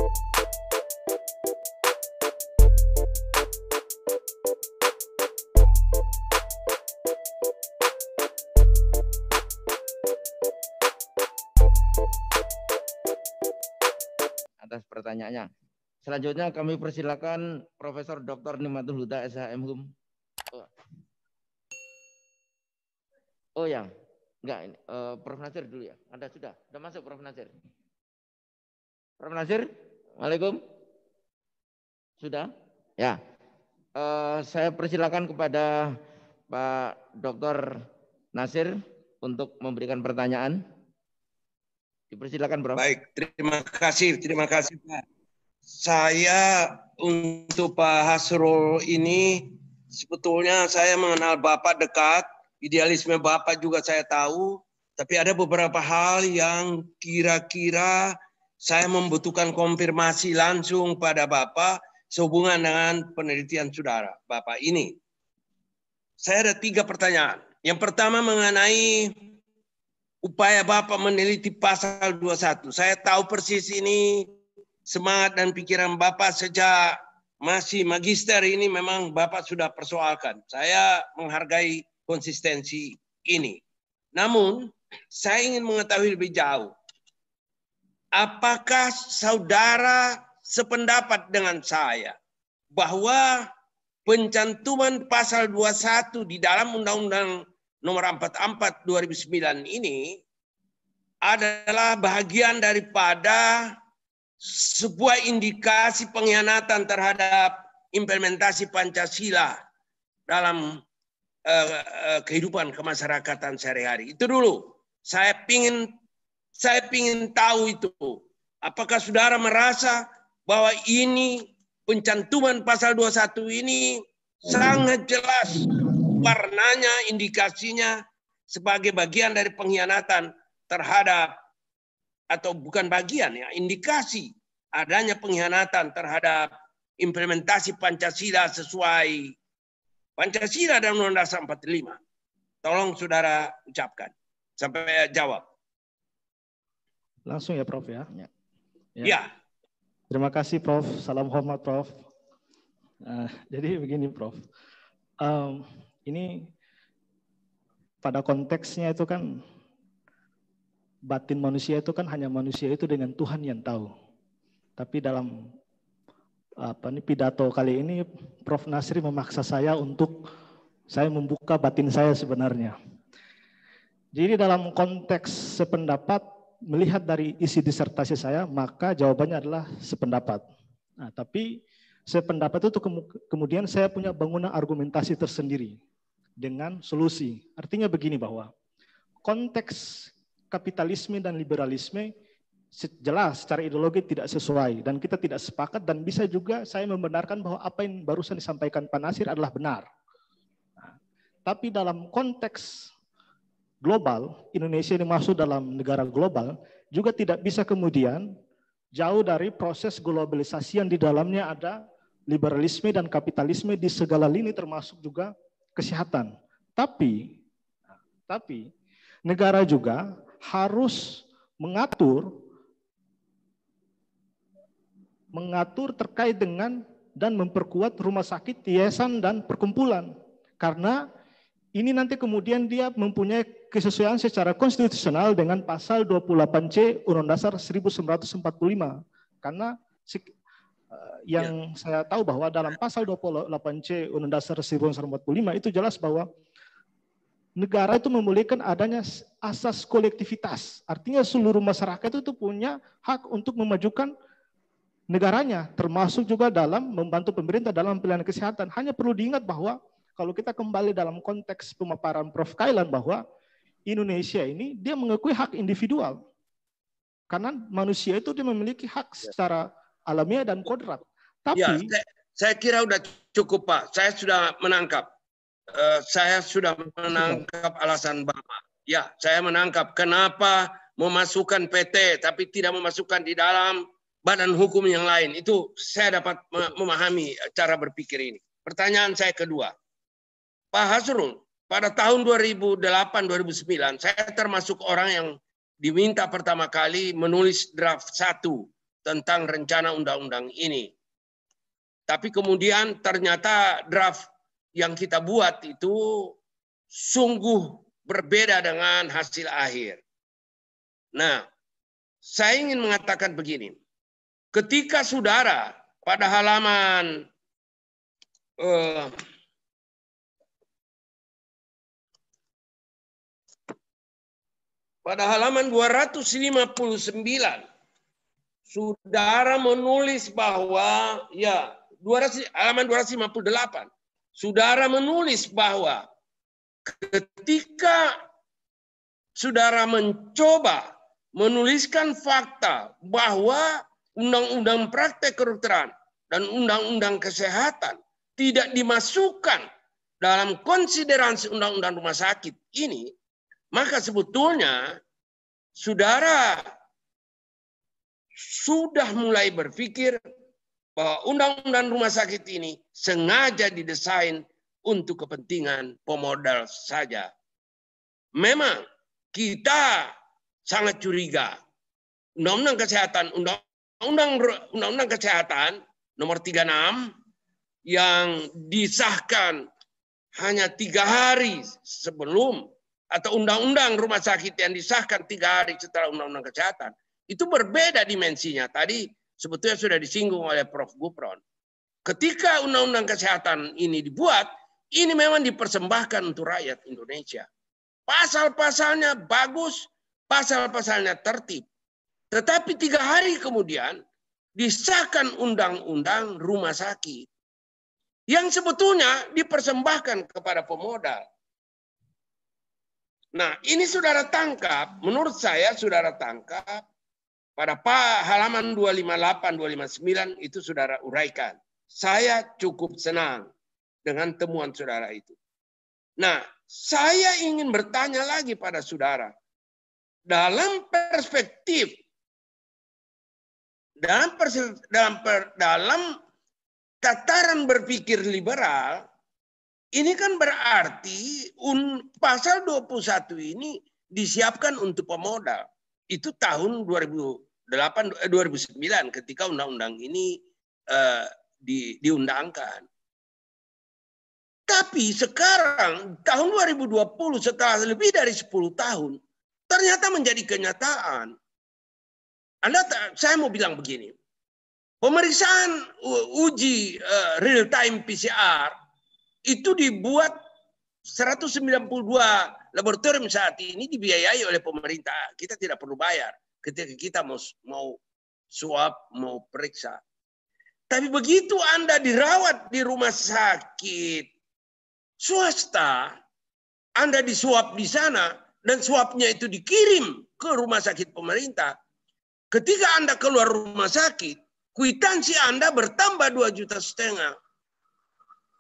Atas pertanyaannya. Selanjutnya kami persilakan Profesor Dr. Nimatul Huda SHM Hum. Oh ya, enggak ini Prof Nasir dulu ya. Anda sudah masuk Prof Nasir. Prof Nasir, Waalaikumsalam. Sudah? Ya. Saya persilakan kepada Pak Dr. Nasir untuk memberikan pertanyaan. Dipersilakan, Bro. Baik, terima kasih Pak. Saya untuk Pak Hasrul ini sebetulnya saya mengenal Bapak dekat, idealisme Bapak juga saya tahu, tapi ada beberapa hal yang kira-kira saya membutuhkan konfirmasi langsung pada Bapak sehubungan dengan penelitian saudara Bapak ini. Saya ada 3 pertanyaan. Yang pertama mengenai upaya Bapak meneliti pasal 21. Saya tahu persis ini semangat dan pikiran Bapak sejak masih magister ini memang Bapak sudah persoalkan. Saya menghargai konsistensi ini. Namun saya ingin mengetahui lebih jauh. Apakah saudara sependapat dengan saya bahwa pencantuman pasal 21 di dalam Undang-Undang Nomor 44 2009 ini adalah bagian daripada sebuah indikasi pengkhianatan terhadap implementasi Pancasila dalam kehidupan kemasyarakatan sehari-hari. Itu dulu. Saya pingin tahu itu. Apakah saudara merasa bahwa ini pencantuman pasal 21 ini sangat jelas warnanya, indikasinya sebagai bagian dari pengkhianatan terhadap, atau bukan bagian ya, indikasi adanya pengkhianatan terhadap implementasi Pancasila sesuai Pancasila dan Undang-Undang Dasar 45. Tolong saudara ucapkan sampai jawab. Langsung ya Prof ya. Ya. Terima kasih Prof. Salam hormat Prof. Jadi begini Prof. Ini pada konteksnya itu kan batin manusia itu kan hanya manusia itu dengan Tuhan yang tahu. Tapi dalam pidato kali ini Prof. Nasri memaksa saya untuk saya membuka batin saya sebenarnya. Jadi dalam konteks sependapat melihat dari isi disertasi saya maka jawabannya adalah sependapat. Nah, tapi sependapat itu kemudian saya punya bangunan argumentasi tersendiri dengan solusi. Artinya begini bahwa konteks kapitalisme dan liberalisme jelas secara ideologi tidak sesuai dan kita tidak sepakat dan bisa juga saya membenarkan bahwa apa yang barusan disampaikan Pak Nasir adalah benar. Nah, tapi dalam konteks global, Indonesia ini masuk dalam negara global juga tidak bisa kemudian jauh dari proses globalisasi yang di dalamnya ada liberalisme dan kapitalisme di segala lini termasuk juga kesehatan. Tapi negara juga harus mengatur terkait dengan dan memperkuat rumah sakit, yayasan dan perkumpulan. Karena ini nanti kemudian dia mempunyai kesesuaian secara konstitusional dengan pasal 28C Undang-Undang Dasar 1945. Karena yang saya tahu bahwa dalam pasal 28C Undang-Undang Dasar 1945 itu jelas bahwa negara itu membolehkan adanya asas kolektivitas. Artinya seluruh masyarakat itu punya hak untuk memajukan negaranya, termasuk juga dalam membantu pemerintah dalam pelayanan kesehatan. Hanya perlu diingat bahwa kalau kita kembali dalam konteks pemaparan Prof. Kailan bahwa Indonesia ini dia mengakui hak individual. Karena manusia itu dia memiliki hak secara alamiah dan kodrat. Tapi ya, saya kira udah cukup Pak. Saya sudah menangkap. Alasan Bapak. Ya, saya menangkap kenapa memasukkan PT tapi tidak memasukkan di dalam badan hukum yang lain. Itu saya dapat memahami cara berpikir ini. Pertanyaan saya kedua. Pak Hasrul, pada tahun 2008-2009 saya termasuk orang yang diminta pertama kali menulis draft 1 tentang rencana undang-undang ini. Tapi kemudian ternyata draft yang kita buat itu sungguh berbeda dengan hasil akhir. Nah, saya ingin mengatakan begini. Ketika saudara pada halaman pada halaman 259 saudara menulis bahwa ya halaman 258 saudara menulis bahwa ketika saudara mencoba menuliskan fakta bahwa undang-undang praktek kedokteran dan undang-undang kesehatan tidak dimasukkan dalam konsiderasi undang-undang rumah sakit ini, maka sebetulnya saudara sudah mulai berpikir bahwa undang-undang rumah sakit ini sengaja didesain untuk kepentingan pemodal saja. Memang kita sangat curiga. Undang-undang kesehatan, Undang-Undang Kesehatan nomor 36 yang disahkan hanya 3 hari sebelum, atau undang-undang rumah sakit yang disahkan 3 hari setelah undang-undang kesehatan, itu berbeda dimensinya. Tadi sebetulnya sudah disinggung oleh Prof. Gufron. Ketika undang-undang kesehatan ini dibuat, ini memang dipersembahkan untuk rakyat Indonesia. Pasal-pasalnya bagus, pasal-pasalnya tertib. Tetapi 3 hari kemudian disahkan undang-undang rumah sakit yang sebetulnya dipersembahkan kepada pemodal. Nah, ini saudara tangkap, menurut saya saudara tangkap pada halaman 258, 259 itu saudara uraikan. Saya cukup senang dengan temuan saudara itu. Nah, saya ingin bertanya lagi pada saudara. Dalam perspektif, dalam tataran berpikir liberal, ini kan berarti pasal 21 ini disiapkan untuk pemodal. Itu tahun 2009 ketika undang-undang ini diundangkan. Tapi sekarang tahun 2020 setelah lebih dari 10 tahun ternyata menjadi kenyataan. Saya mau bilang begini. Pemeriksaan uji real time PCR itu dibuat 192 laboratorium saat ini dibiayai oleh pemerintah. Kita tidak perlu bayar ketika kita mau swab, mau periksa. Tapi begitu Anda dirawat di rumah sakit swasta, Anda disuap di sana dan swabnya itu dikirim ke rumah sakit pemerintah. Ketika Anda keluar rumah sakit, kwitansi Anda bertambah 2,5 juta.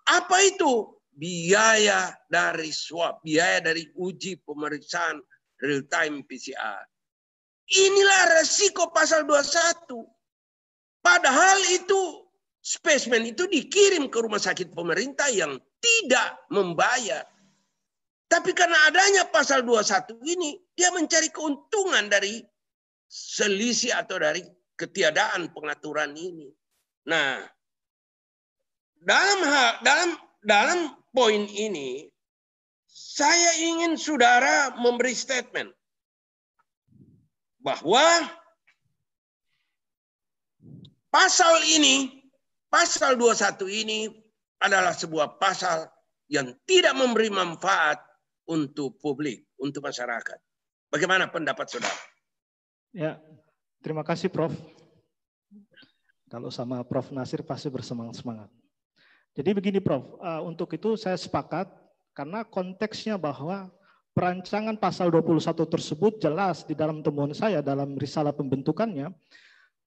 Apa itu? Biaya dari swab, biaya dari uji pemeriksaan real time PCR. Inilah resiko pasal 21. Padahal itu spesimen itu dikirim ke rumah sakit pemerintah yang tidak membayar. Tapi karena adanya pasal 21 ini, dia mencari keuntungan dari selisih atau dari ketiadaan pengaturan ini. Nah, dalam poin ini, saya ingin saudara memberi statement bahwa pasal ini, pasal 21 ini adalah sebuah pasal yang tidak memberi manfaat untuk publik, untuk masyarakat. Bagaimana pendapat saudara? Ya, terima kasih Prof. Kalau sama Prof. Nasir pasti bersemangat-semangat. Jadi begini Prof, untuk itu saya sepakat karena konteksnya bahwa perancangan pasal 21 tersebut jelas di dalam temuan saya dalam risalah pembentukannya,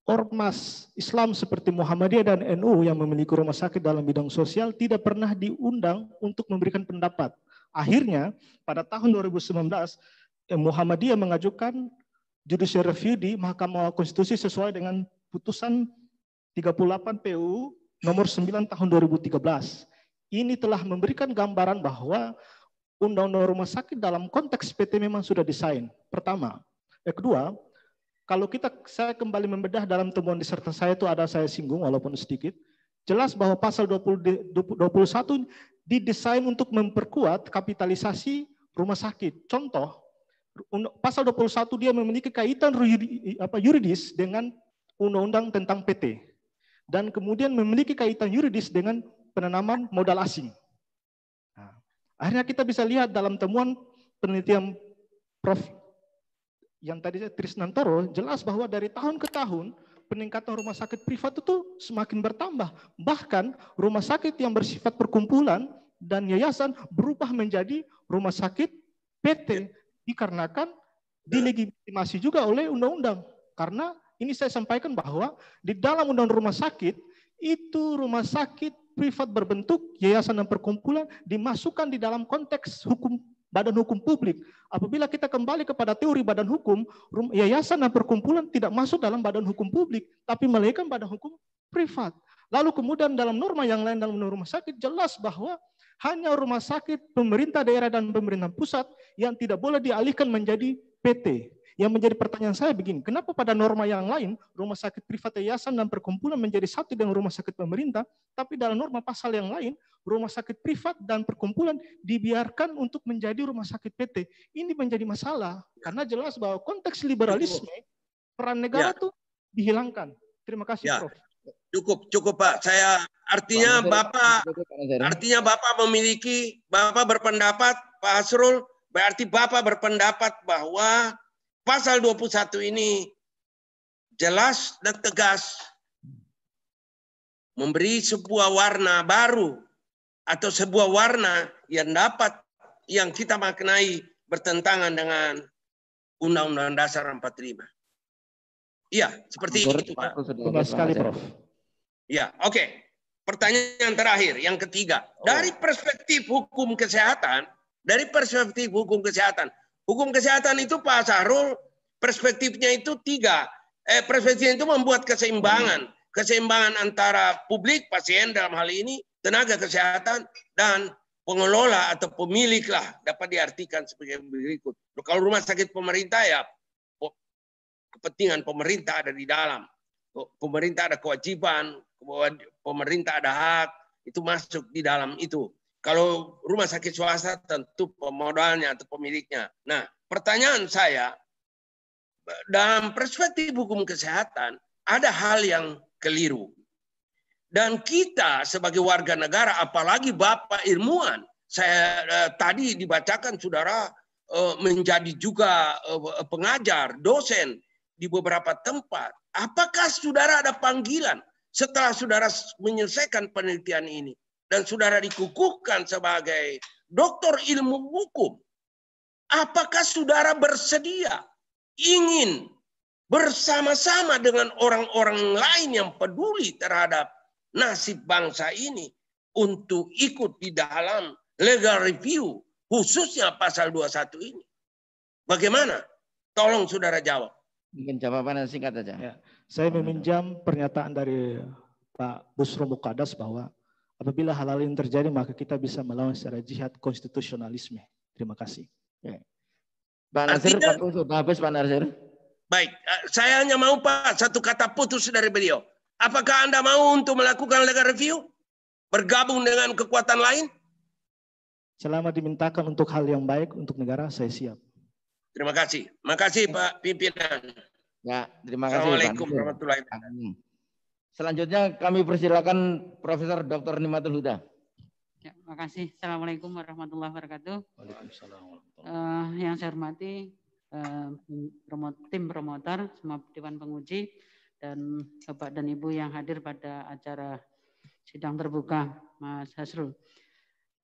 ormas Islam seperti Muhammadiyah dan NU yang memiliki rumah sakit dalam bidang sosial tidak pernah diundang untuk memberikan pendapat. Akhirnya pada tahun 2019 Muhammadiyah mengajukan judicial review di Mahkamah Konstitusi sesuai dengan putusan 38 PU nomor 9 tahun 2013. Ini telah memberikan gambaran bahwa undang-undang rumah sakit dalam konteks PT memang sudah desain. Pertama. Yang kedua, kalau saya kembali membedah dalam temuan disertasi saya itu ada saya singgung walaupun sedikit, jelas bahwa pasal 21 didesain untuk memperkuat kapitalisasi rumah sakit. Contoh, pasal 21 dia memiliki kaitan yuridis dengan undang-undang tentang PT. Dan kemudian memiliki kaitan yuridis dengan penanaman modal asing. Nah, akhirnya kita bisa lihat dalam temuan penelitian Prof. yang tadi Trisnantoro, jelas bahwa dari tahun ke tahun peningkatan rumah sakit privat itu semakin bertambah. Bahkan rumah sakit yang bersifat perkumpulan dan yayasan berubah menjadi rumah sakit PT dikarenakan dilegitimasi juga oleh undang-undang. Karena ini saya sampaikan bahwa di dalam undang-undang rumah sakit, itu rumah sakit privat berbentuk yayasan dan perkumpulan dimasukkan di dalam konteks hukum badan hukum publik. Apabila kita kembali kepada teori badan hukum, yayasan dan perkumpulan tidak masuk dalam badan hukum publik, tapi melainkan badan hukum privat. Lalu kemudian dalam norma yang lain dalam rumah sakit jelas bahwa hanya rumah sakit pemerintah daerah dan pemerintah pusat yang tidak boleh dialihkan menjadi PT. Yang menjadi pertanyaan saya begini, kenapa pada norma yang lain rumah sakit privat yayasan dan perkumpulan menjadi satu dengan rumah sakit pemerintah, tapi dalam norma pasal yang lain rumah sakit privat dan perkumpulan dibiarkan untuk menjadi rumah sakit PT. Ini menjadi masalah karena jelas bahwa konteks liberalisme peran negara itu dihilangkan. Terima kasih, Prof. Cukup Pak. Saya artinya Bapak memiliki, Bapak berpendapat, Pak Hasrul, berarti Bapak berpendapat bahwa pasal 21 ini jelas dan tegas memberi sebuah warna baru atau sebuah warna yang kita maknai bertentangan dengan Undang-Undang Dasar 45. Iya, seperti itu, Pak. Benar sekali, Prof. Ya, oke. Pertanyaan terakhir, yang ketiga. Dari perspektif hukum kesehatan, hukum kesehatan itu Pak Sahrul, perspektifnya itu tiga. Perspektifnya itu membuat keseimbangan antara publik, pasien dalam hal ini, tenaga kesehatan, dan pengelola atau pemilik lah, dapat diartikan sebagai berikut. Kalau rumah sakit pemerintah ya kepentingan pemerintah ada di dalam. Pemerintah ada kewajiban, pemerintah ada hak, itu masuk di dalam itu. Kalau rumah sakit swasta tentu pemodalnya atau pemiliknya. Nah, pertanyaan saya, dalam perspektif hukum kesehatan, ada hal yang keliru. Dan kita sebagai warga negara, apalagi Bapak ilmuwan, saya tadi dibacakan saudara menjadi juga pengajar, dosen di beberapa tempat. Apakah saudara ada panggilan setelah saudara menyelesaikan penelitian ini dan saudara dikukuhkan sebagai doktor ilmu hukum? Apakah saudara bersedia ingin bersama-sama dengan orang-orang lain yang peduli terhadap nasib bangsa ini untuk ikut di dalam legal review, khususnya pasal 21 ini? Bagaimana? Tolong saudara jawab. Mungkin jawaban yang singkat saja. Ya, saya meminjam pernyataan dari Pak Busro Mukadas bahwa apabila hal-hal ini terjadi maka kita bisa melawan secara jihad konstitusionalisme. Terima kasih. Ya. Pak Nasir, sudah habis Pak Nasir. Baik, saya hanya mau Pak satu kata putus dari beliau. Apakah Anda mau untuk melakukan legal review? Bergabung dengan kekuatan lain? Selama dimintakan untuk hal yang baik untuk negara, saya siap. Terima kasih. Makasih Pak Pimpinan. Ya, terima kasih. Assalamualaikum warahmatullahi wabarakatuh. Selanjutnya kami persilakan Profesor Dr. Nimatul Huda. Ya, makasih. Assalamualaikum warahmatullahi wabarakatuh. Waalaikumsalam. Yang saya hormati tim promotor, semua Dewan Penguji, dan Bapak dan Ibu yang hadir pada acara sidang terbuka, Mas Hasrul.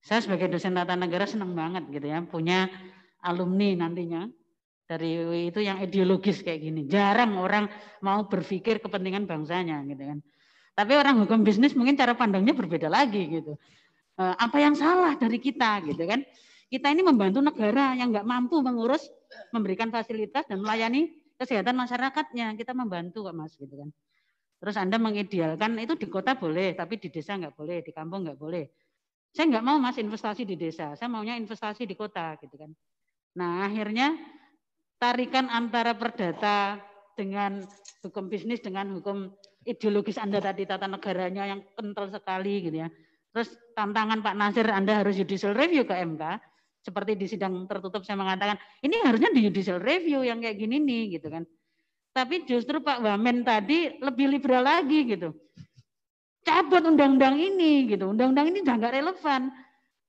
Saya sebagai dosen tata negara senang banget gitu ya, punya alumni nantinya dari UI itu yang ideologis kayak gini. Jarang orang mau berpikir kepentingan bangsanya gitu kan. Tapi orang hukum bisnis mungkin cara pandangnya berbeda lagi gitu. Apa yang salah dari kita gitu kan? Kita ini membantu negara yang nggak mampu mengurus, memberikan fasilitas dan melayani kesehatan masyarakatnya. Kita membantu kok Mas gitu kan. Terus Anda mengidealkan itu di kota boleh, tapi di desa nggak boleh, di kampung nggak boleh. Saya nggak mau Mas investasi di desa, saya maunya investasi di kota gitu kan. Nah akhirnya tarikan antara perdata dengan hukum bisnis, dengan hukum ideologis Anda tadi, tata negaranya yang kental sekali gitu ya. Terus tantangan Pak Nasir, Anda harus judicial review ke MK. Seperti di sidang tertutup saya mengatakan, ini harusnya di judicial review yang kayak gini nih gitu kan. Tapi justru Pak Wamen tadi lebih liberal lagi gitu. Cabut undang-undang ini gitu. Undang-undang ini udah nggak relevan.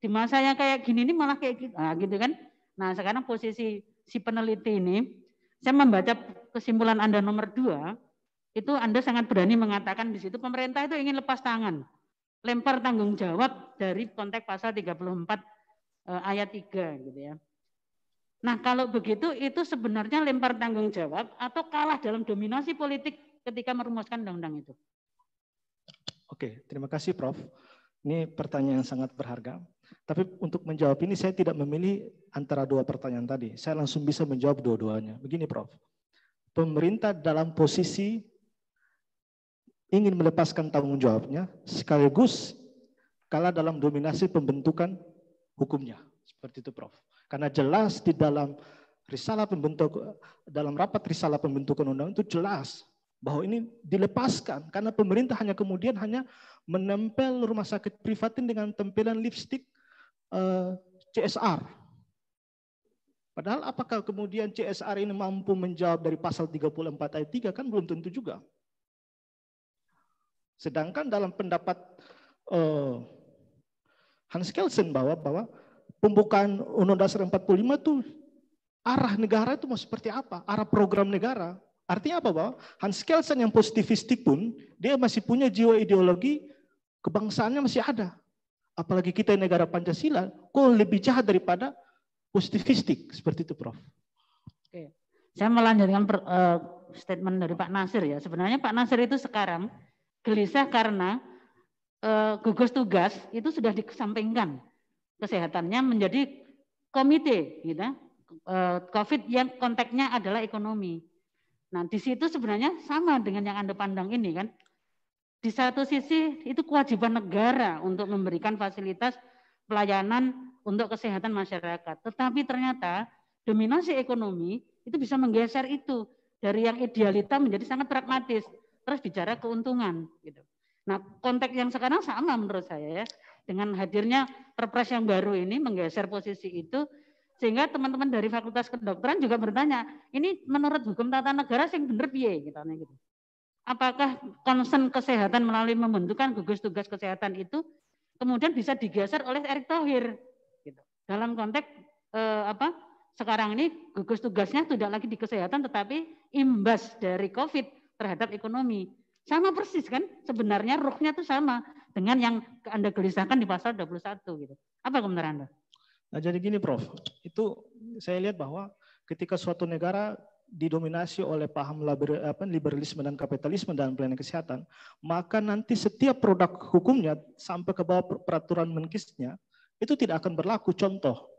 Di masa yang kayak gini ini malah kayak gitu, gitu kan. Nah sekarang posisi si peneliti ini, saya membaca kesimpulan Anda nomor 2, itu Anda sangat berani mengatakan di situ pemerintah itu ingin lepas tangan. Lempar tanggung jawab dari konteks pasal 34 ayat 3 gitu ya. Nah kalau begitu itu sebenarnya lempar tanggung jawab atau kalah dalam dominasi politik ketika merumuskan undang-undang itu. Oke, terima kasih Prof. Ini pertanyaan yang sangat berharga. Tapi untuk menjawab ini saya tidak memilih antara dua pertanyaan tadi. Saya langsung bisa menjawab dua-duanya. Begini Prof. Pemerintah dalam posisi ingin melepaskan tanggung jawabnya sekaligus kalah dalam dominasi pembentukan hukumnya. Seperti itu Prof. Karena jelas di dalam rapat risalah pembentukan undang itu jelas bahwa ini dilepaskan karena pemerintah kemudian hanya menempel rumah sakit privatin dengan tempelan lipstik CSR. Padahal apakah kemudian CSR ini mampu menjawab dari pasal 34 ayat 3 kan belum tentu juga. Sedangkan dalam pendapat Hans Kelsen bahwa pembukaan Undang-Undang Dasar 45 itu arah negara itu mau seperti apa? Arah program negara. Artinya apa bahwa Hans Kelsen yang positivistik pun dia masih punya jiwa ideologi kebangsaannya masih ada. Apalagi kita negara Pancasila, kok lebih jahat daripada positivistik seperti itu, Prof. Oke, saya melanjutkan statement dari Pak Nasir ya. Sebenarnya Pak Nasir itu sekarang gelisah karena gugus tugas itu sudah dikesampingkan kesehatannya menjadi komite, gitu. COVID yang konteksnya adalah ekonomi. Nah, di situ sebenarnya sama dengan yang Anda pandang ini kan. Di satu sisi itu kewajiban negara untuk memberikan fasilitas pelayanan untuk kesehatan masyarakat. Tetapi ternyata dominasi ekonomi itu bisa menggeser itu dari yang idealita menjadi sangat pragmatis. Terus bicara keuntungan gitu. Nah, konteks yang sekarang sama menurut saya ya. Dengan hadirnya Perpres yang baru ini menggeser posisi itu sehingga teman-teman dari Fakultas Kedokteran juga bertanya, ini menurut hukum tata negara sing bener piye gitu. Apakah concern kesehatan melalui membentukkan gugus tugas kesehatan itu kemudian bisa digeser oleh Erick Thohir gitu. Dalam konteks sekarang ini gugus tugasnya tidak lagi di kesehatan tetapi imbas dari COVID terhadap ekonomi. Sama persis kan sebenarnya ruhnya itu sama dengan yang Anda gelisahkan di pasal 21 gitu. Apa komentar Anda? Nah, jadi gini Prof, itu saya lihat bahwa ketika suatu negara didominasi oleh paham liberalisme dan kapitalisme dalam pelayanan kesehatan, maka nanti setiap produk hukumnya sampai ke bawah peraturan Menkesnya itu tidak akan berlaku. Contoh,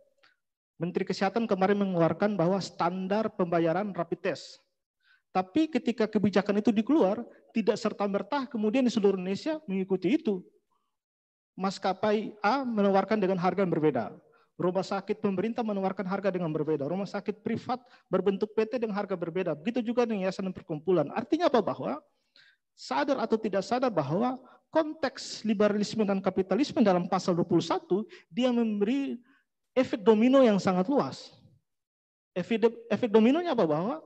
Menteri Kesehatan kemarin mengeluarkan bahwa standar pembayaran rapid test. Tapi ketika kebijakan itu dikeluar, tidak serta-merta kemudian di seluruh Indonesia mengikuti itu. Maskapai A menawarkan dengan harga yang berbeda. Rumah sakit pemerintah menawarkan harga dengan berbeda. Rumah sakit privat berbentuk PT dengan harga berbeda. Begitu juga dengan yayasan dan perkumpulan. Artinya apa? Bahwa sadar atau tidak sadar bahwa konteks liberalisme dan kapitalisme dalam pasal 21, dia memberi efek domino yang sangat luas. Efek dominonya apa? Bahwa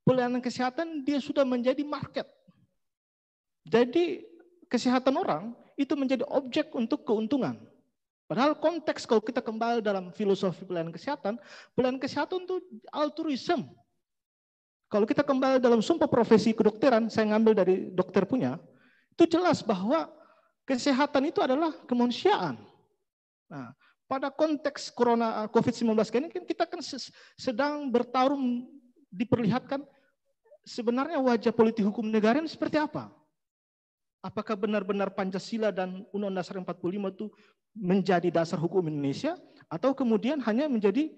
pelayanan kesehatan dia sudah menjadi market. Jadi kesehatan orang itu menjadi objek untuk keuntungan. Padahal konteks kalau kita kembali dalam filosofi pelayanan kesehatan itu altruism. Kalau kita kembali dalam sumpah profesi kedokteran, saya ngambil dari dokter punya, itu jelas bahwa kesehatan itu adalah kemanusiaan. Nah, pada konteks corona COVID-19 ini kan kita kan sedang bertarung diperlihatkan sebenarnya wajah politik hukum negara ini seperti apa? Apakah benar-benar Pancasila dan Undang-Undang Dasar 45 itu menjadi dasar hukum Indonesia atau kemudian hanya menjadi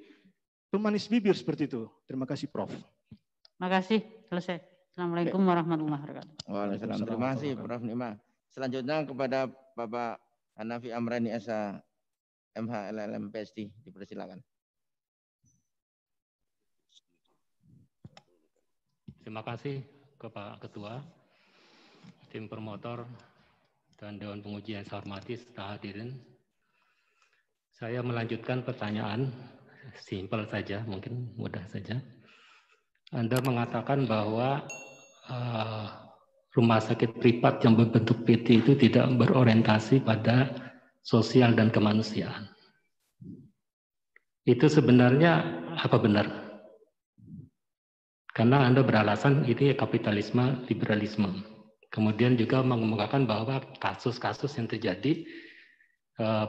pemanis bibir seperti itu? Terima kasih Prof. Terima kasih. Selesai. Assalamualaikum warahmatullahi wabarakatuh. Waalaikumsalam. Terima kasih Prof. Nima. Selanjutnya kepada Bapak Hanafi Amrani Esa MH LLM PhD, dipersilakan. Terima kasih ke Pak Ketua, tim promotor, dan Dewan Penguji yang saya hormati serta hadirin. Saya melanjutkan pertanyaan, simpel saja, mungkin mudah saja. Anda mengatakan bahwa rumah sakit privat yang berbentuk PT itu tidak berorientasi pada sosial dan kemanusiaan. Itu sebenarnya apa benar? Karena Anda beralasan ini kapitalisme, liberalisme. Kemudian juga mengemukakan bahwa kasus-kasus yang terjadi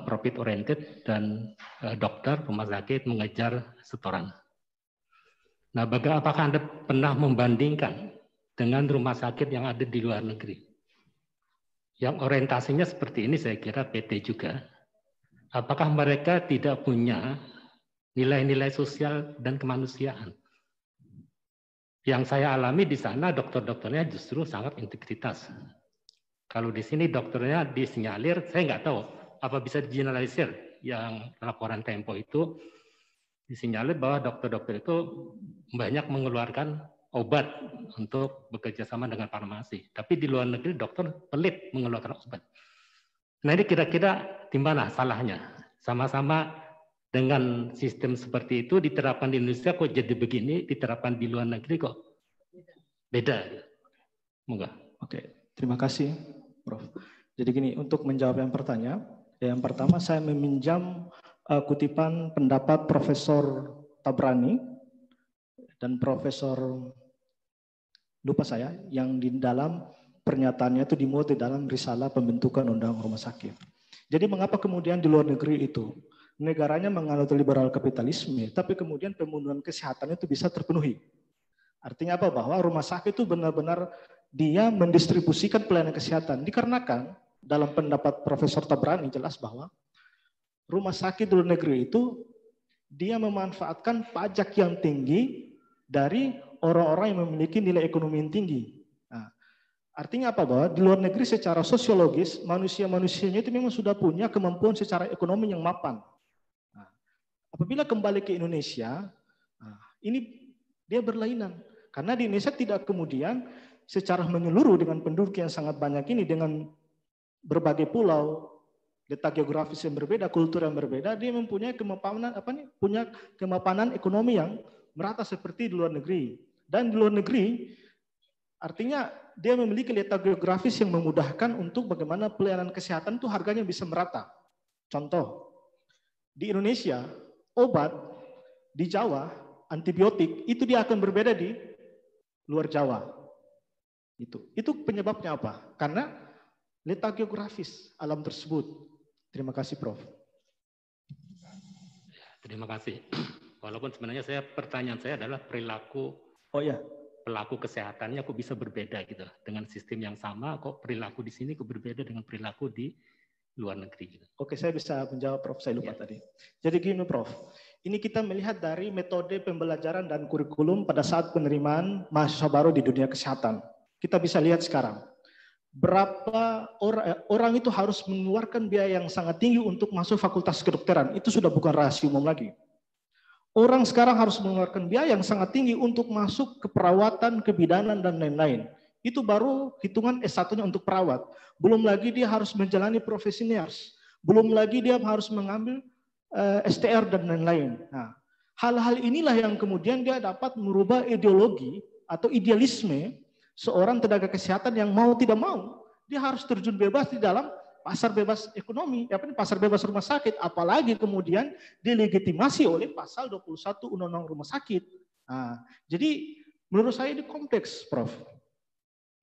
profit oriented dan dokter rumah sakit mengejar setoran. Nah, apakah Anda pernah membandingkan dengan rumah sakit yang ada di luar negeri? Yang orientasinya seperti ini saya kira PT juga. Apakah mereka tidak punya nilai-nilai sosial dan kemanusiaan? Yang saya alami di sana dokter-dokternya justru sangat integritas. Kalau di sini dokternya disinyalir, saya nggak tahu apa bisa digeneralisir. Yang laporan Tempo itu disinyalir bahwa dokter-dokter itu banyak mengeluarkan obat untuk bekerja sama dengan farmasi. Tapi di luar negeri dokter pelit mengeluarkan obat. Nah ini kira-kira di mana salahnya? Sama-sama dengan sistem seperti itu diterapkan di Indonesia kok jadi begini, diterapkan di luar negeri kok beda. Moga. Oke, terima kasih Prof. Jadi gini, untuk menjawab yang pertama saya meminjam kutipan pendapat Profesor Tabrani dan Profesor lupa saya yang di dalam pernyataannya itu dimuat di dalam risalah pembentukan undang rumah sakit. Jadi mengapa kemudian di luar negeri itu negaranya menganut liberal kapitalisme, tapi kemudian pemenuhan kesehatan itu bisa terpenuhi. Artinya apa? Bahwa rumah sakit itu benar-benar dia mendistribusikan pelayanan kesehatan. Dikarenakan dalam pendapat Profesor Tabrani jelas bahwa rumah sakit di luar negeri itu dia memanfaatkan pajak yang tinggi dari orang-orang yang memiliki nilai ekonomi yang tinggi. Nah, artinya apa? Bahwa di luar negeri secara sosiologis manusia-manusianya itu memang sudah punya kemampuan secara ekonomi yang mapan. Apabila kembali ke Indonesia, ini dia berlainan. Karena di Indonesia tidak kemudian secara menyeluruh dengan penduduk yang sangat banyak ini, dengan berbagai pulau, letak geografis yang berbeda, kultur yang berbeda, dia mempunyai kemapanan punya kemapanan ekonomi yang merata seperti di luar negeri. Dan di luar negeri, artinya dia memiliki letak geografis yang memudahkan untuk bagaimana pelayanan kesehatan itu harganya bisa merata. Contoh, di Indonesia, obat di Jawa, antibiotik, itu dia akan berbeda di luar Jawa. Itu penyebabnya apa? Karena letak geografis alam tersebut. Terima kasih, Prof. Terima kasih. Walaupun sebenarnya pertanyaan saya adalah perilaku pelaku kesehatannya kok bisa berbeda gitu. Dengan sistem yang sama, kok perilaku di sini kok berbeda dengan perilaku di luar negeri. Oke, saya bisa menjawab, Prof. Saya lupa tadi. Jadi gini, Prof. Ini kita melihat dari metode pembelajaran dan kurikulum pada saat penerimaan mahasiswa baru di dunia kesehatan. Kita bisa lihat sekarang, berapa orang itu harus mengeluarkan biaya yang sangat tinggi untuk masuk fakultas kedokteran. Itu sudah bukan rahasia umum lagi. Orang sekarang harus mengeluarkan biaya yang sangat tinggi untuk masuk ke perawatan, kebidanan, dan lain-lain. Itu baru hitungan S1-nya untuk perawat. Belum lagi dia harus menjalani profesi nurse. Belum lagi dia harus mengambil STR dan lain-lain. Nah, hal-hal inilah yang kemudian dia dapat merubah ideologi atau idealisme seorang tenaga kesehatan yang mau tidak mau. Dia harus terjun bebas di dalam pasar bebas ekonomi, pasar bebas rumah sakit. Apalagi kemudian dilegitimasi oleh pasal 21 Undang-Undang Rumah Sakit. Nah, jadi menurut saya ini kompleks, Prof.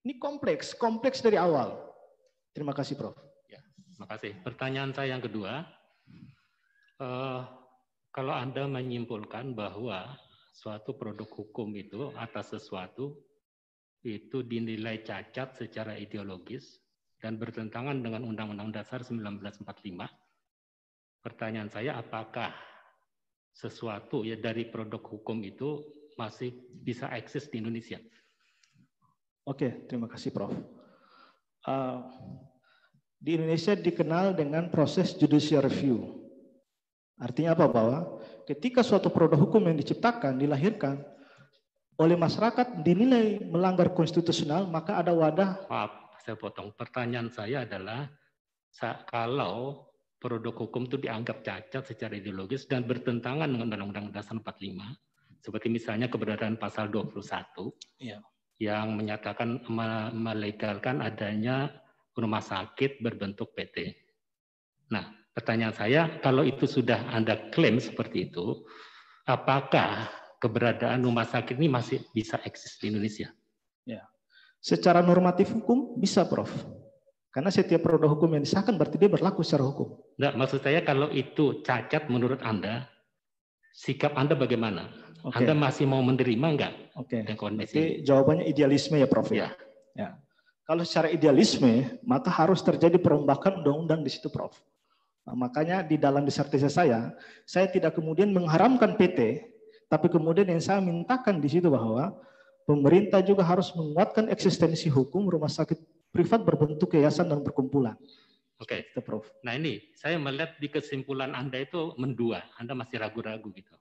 Ini kompleks dari awal. Terima kasih, Prof. Ya, terima kasih. Pertanyaan saya yang kedua, kalau Anda menyimpulkan bahwa suatu produk hukum itu atas sesuatu itu dinilai cacat secara ideologis dan bertentangan dengan Undang-Undang Dasar 1945, pertanyaan saya apakah sesuatu ya dari produk hukum itu masih bisa eksis di Indonesia? Oke, terima kasih, Prof. Di Indonesia dikenal dengan proses judicial review. Artinya apa? Bahwa ketika suatu produk hukum yang diciptakan, dilahirkan, oleh masyarakat dinilai melanggar konstitusional, maka ada wadah. Maaf, saya potong. Pertanyaan saya adalah, kalau produk hukum itu dianggap cacat secara ideologis dan bertentangan dengan Undang-Undang Dasar 45, seperti misalnya keberadaan pasal 21 yang menyatakan melegalkan adanya rumah sakit berbentuk PT. Nah, pertanyaan saya, kalau itu sudah Anda klaim seperti itu, apakah keberadaan rumah sakit ini masih bisa eksis di Indonesia? Ya. Secara normatif hukum bisa, Prof. Karena setiap produk hukum yang disahkan berarti dia berlaku secara hukum. Enggak, maksud saya kalau itu cacat menurut Anda, sikap Anda bagaimana? Oke. Anda masih mau menerima enggak? Oke. Kondisi? Jadi jawabannya idealisme ya, Prof. Ya. Ya. Kalau secara idealisme, maka harus terjadi perombakan undang-undang di situ, Prof. Nah, makanya di dalam disertasi saya tidak kemudian mengharamkan PT, tapi kemudian yang saya mintakan di situ bahwa pemerintah juga harus menguatkan eksistensi hukum rumah sakit privat berbentuk yayasan dan berkumpulan. Oke. Itu, Prof. Nah ini, saya melihat di kesimpulan Anda itu mendua, Anda masih ragu-ragu gitu.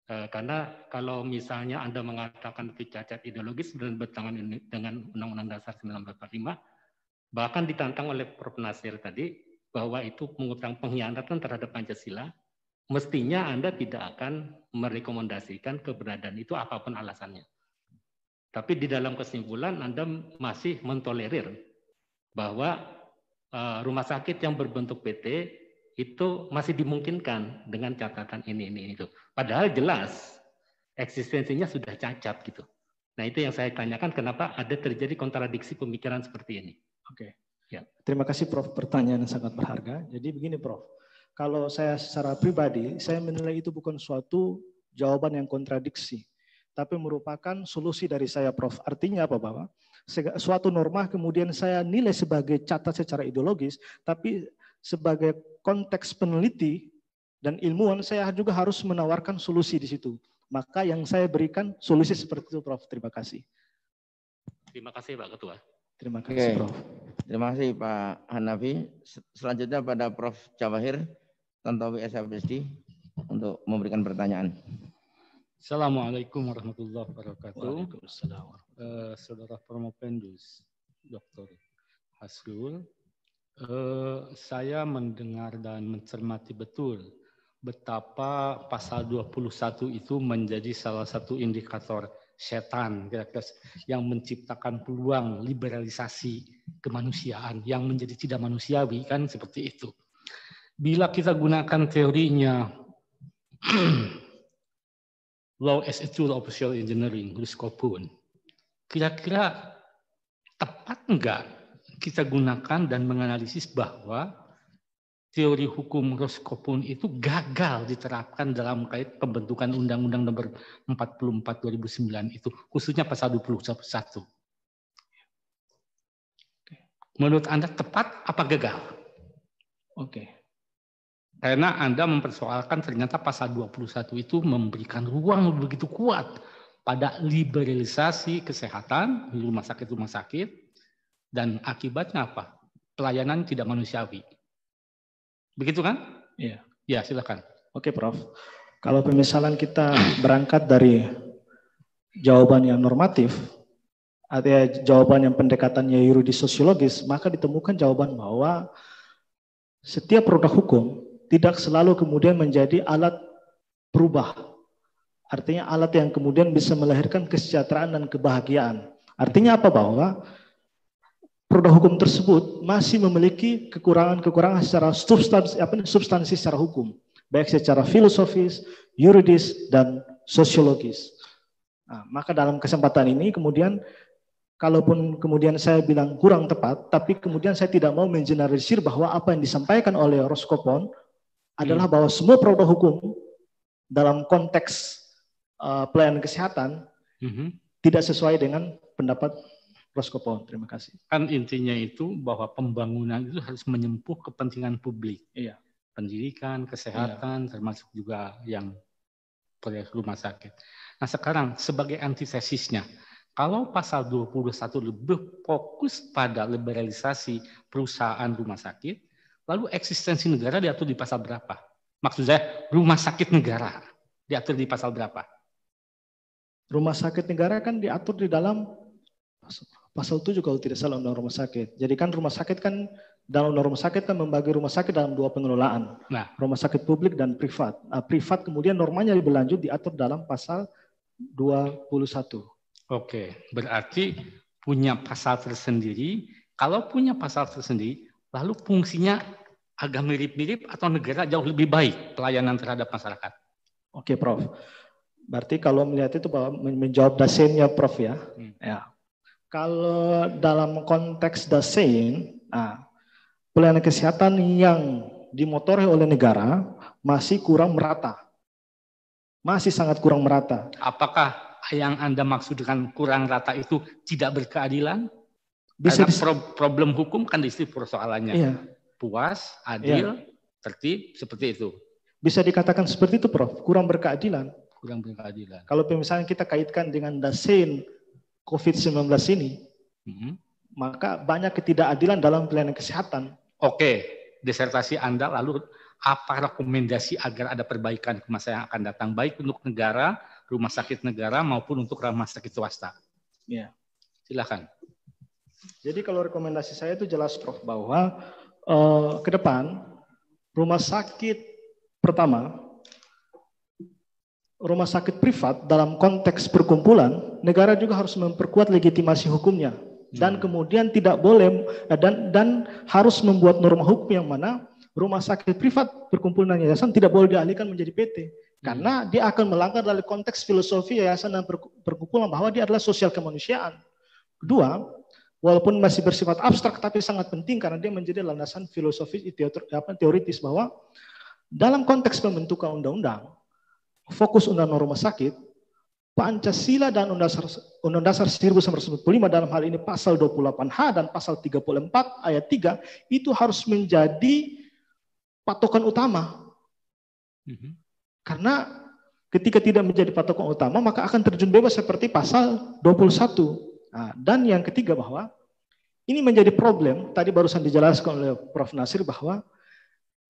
Karena kalau misalnya Anda mengatakan itu cacat ideologis dan bertentangan dengan Undang-Undang Dasar 1945, bahkan ditantang oleh Prof. Nasir tadi, bahwa itu mengutang pengkhianatan terhadap Pancasila, mestinya Anda tidak akan merekomendasikan keberadaan itu apapun alasannya. Tapi di dalam kesimpulan Anda masih mentolerir bahwa rumah sakit yang berbentuk PT itu masih dimungkinkan dengan catatan ini itu. Padahal jelas eksistensinya sudah cacat gitu. Nah itu yang saya tanyakan, kenapa ada terjadi kontradiksi pemikiran seperti ini. Oke. Ya. Terima kasih, Prof. Pertanyaan yang sangat berharga. Jadi begini, Prof. Kalau saya secara pribadi, saya menilai itu bukan suatu jawaban yang kontradiksi, tapi merupakan solusi dari saya, Prof. Artinya apa, Bapak? Suatu norma kemudian saya nilai sebagai catat secara ideologis, tapi sebagai konteks peneliti dan ilmuwan, saya juga harus menawarkan solusi di situ. Maka yang saya berikan solusi seperti itu, Prof. Terima kasih. Terima kasih, Pak Ketua. Terima kasih, Prof. Terima kasih, Pak Hanafi. Selanjutnya pada Prof. Jawahir Tantowi SHPSD untuk memberikan pertanyaan. Assalamualaikum warahmatullahi wabarakatuh. Waalaikumsalam. Saudara Promopendus, Dr. Hasrul, saya mendengar dan mencermati betul betapa pasal 21 itu menjadi salah satu indikator setan kira-kira yang menciptakan peluang liberalisasi kemanusiaan yang menjadi tidak manusiawi, kan seperti itu. Bila kita gunakan teorinya law as a tool of social engineering, Roscoe, kira-kira tepat enggak kita gunakan dan menganalisis bahwa teori hukum Roscoe itu gagal diterapkan dalam kait pembentukan Undang-Undang Nomor 44 2009 itu, khususnya pasal 21. Menurut Anda tepat apa gagal? Oke. Karena Anda mempersoalkan ternyata pasal 21 itu memberikan ruang begitu kuat pada liberalisasi kesehatan di rumah sakit, dan akibatnya apa? Pelayanan tidak manusiawi. Begitu kan? Iya. Ya, silakan. Oke, Prof. Kalau pemisalan kita berangkat dari jawaban yang normatif, artinya jawaban yang pendekatannya yuridis sosiologis, maka ditemukan jawaban bahwa setiap produk hukum tidak selalu kemudian menjadi alat berubah. Artinya alat yang kemudian bisa melahirkan kesejahteraan dan kebahagiaan. Artinya apa? Bahwa produk hukum tersebut masih memiliki kekurangan-kekurangan secara substansi secara hukum, baik secara filosofis, yuridis, dan sosiologis. Nah, maka dalam kesempatan ini kemudian, kalaupun kemudian saya bilang kurang tepat, tapi kemudian saya tidak mau mengeneralisir bahwa apa yang disampaikan oleh Roscoe adalah bahwa semua produk hukum dalam konteks pelayanan kesehatan tidak sesuai dengan pendapat Roscoe. Terima kasih. Kan intinya itu bahwa pembangunan itu harus menyempuh kepentingan publik. Iya. Pendidikan, kesehatan, termasuk juga yang proyek rumah sakit. Nah sekarang sebagai antitesisnya, kalau pasal 21 lebih fokus pada liberalisasi perusahaan rumah sakit, lalu eksistensi negara diatur di pasal berapa? Maksud saya rumah sakit negara diatur di pasal berapa? Rumah sakit negara kan diatur di dalam pasal 7 kalau tidak salah undang rumah sakit. Jadi kan rumah sakit kan dalam undang rumah sakit kan membagi rumah sakit dalam 2 pengelolaan. Nah, Rumah sakit publik dan privat. Privat kemudian normanya lebih lanjut diatur dalam pasal 21. oke, berarti punya pasal tersendiri. Kalau punya pasal tersendiri, lalu fungsinya agak mirip-mirip atau negara jauh lebih baik pelayanan terhadap masyarakat? Oke, Prof. Berarti kalau melihat itu bahwa menjawab dasennya, Prof ya. Ya. Kalau dalam konteks dasen, pelayanan kesehatan yang dimotori oleh negara masih kurang merata. Masih sangat kurang merata. Apakah yang Anda maksud dengan kurang rata itu tidak berkeadilan? Bisa Karena problem hukum kan di situ persoalannya. Iya. Puas, adil, tertib, seperti itu. Bisa dikatakan seperti itu, Prof. Kurang berkeadilan. Kurang berkeadilan. Kalau misalnya kita kaitkan dengan dasen COVID-19 ini, maka banyak ketidakadilan dalam pelayanan kesehatan. Oke, disertasi Anda lalu apa rekomendasi agar ada perbaikan ke masa yang akan datang, baik untuk negara, rumah sakit negara maupun untuk rumah sakit swasta? Ya. Silakan. Jadi kalau rekomendasi saya itu jelas, Prof, bahwa ke depan rumah sakit pertama, rumah sakit privat dalam konteks perkumpulan, negara juga harus memperkuat legitimasi hukumnya. Dan kemudian tidak boleh dan harus membuat norma hukum yang mana rumah sakit privat perkumpulan dan yayasan tidak boleh dialihkan menjadi PT. Karena dia akan melanggar dari konteks filosofi yayasan dan perkumpulan bahwa dia adalah sosial kemanusiaan. Kedua, walaupun masih bersifat abstrak tapi sangat penting karena dia menjadi landasan filosofi teoritis bahwa dalam konteks pembentukan undang-undang, fokus undang-undang rumah sakit, Pancasila dan Undang Dasar 1945 dalam hal ini pasal 28H dan pasal 34 ayat 3 itu harus menjadi patokan utama. Karena ketika tidak menjadi patokan utama maka akan terjun bebas seperti pasal 21. Dan yang ketiga bahwa ini menjadi problem, tadi barusan dijelaskan oleh Prof. Nasir bahwa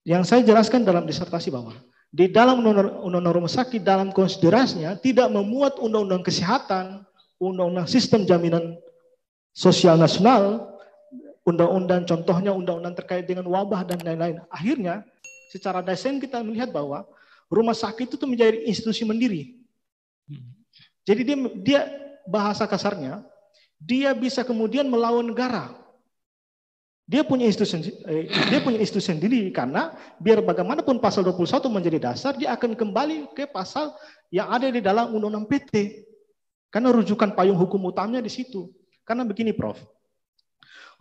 yang saya jelaskan dalam disertasi bahwa di dalam undang-undang rumah sakit dalam konsiderasinya tidak memuat undang-undang kesehatan, undang-undang sistem jaminan sosial nasional, undang-undang contohnya undang-undang terkait dengan wabah dan lain-lain. Akhirnya secara desain kita melihat bahwa rumah sakit itu menjadi institusi mandiri. Jadi dia bahasa kasarnya dia bisa kemudian melawan negara. Dia punya institusi sendiri karena biar bagaimanapun pasal 21 menjadi dasar, dia akan kembali ke pasal yang ada di dalam undang-undang PT. Karena rujukan payung hukum utamanya di situ. Karena begini, Prof.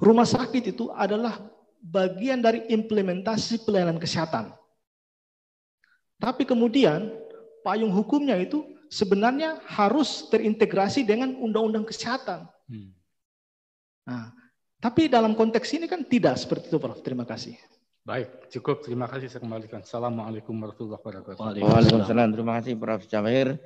Rumah sakit itu adalah bagian dari implementasi pelayanan kesehatan. Tapi kemudian payung hukumnya itu sebenarnya harus terintegrasi dengan undang-undang kesehatan. Nah, tapi dalam konteks ini kan tidak seperti itu, Prof. Terima kasih. Baik, cukup. Terima kasih. Saya kembalikan. Assalamualaikum warahmatullahi wabarakatuh. Waalaikumsalam. Terima kasih, Prof. Jawahir.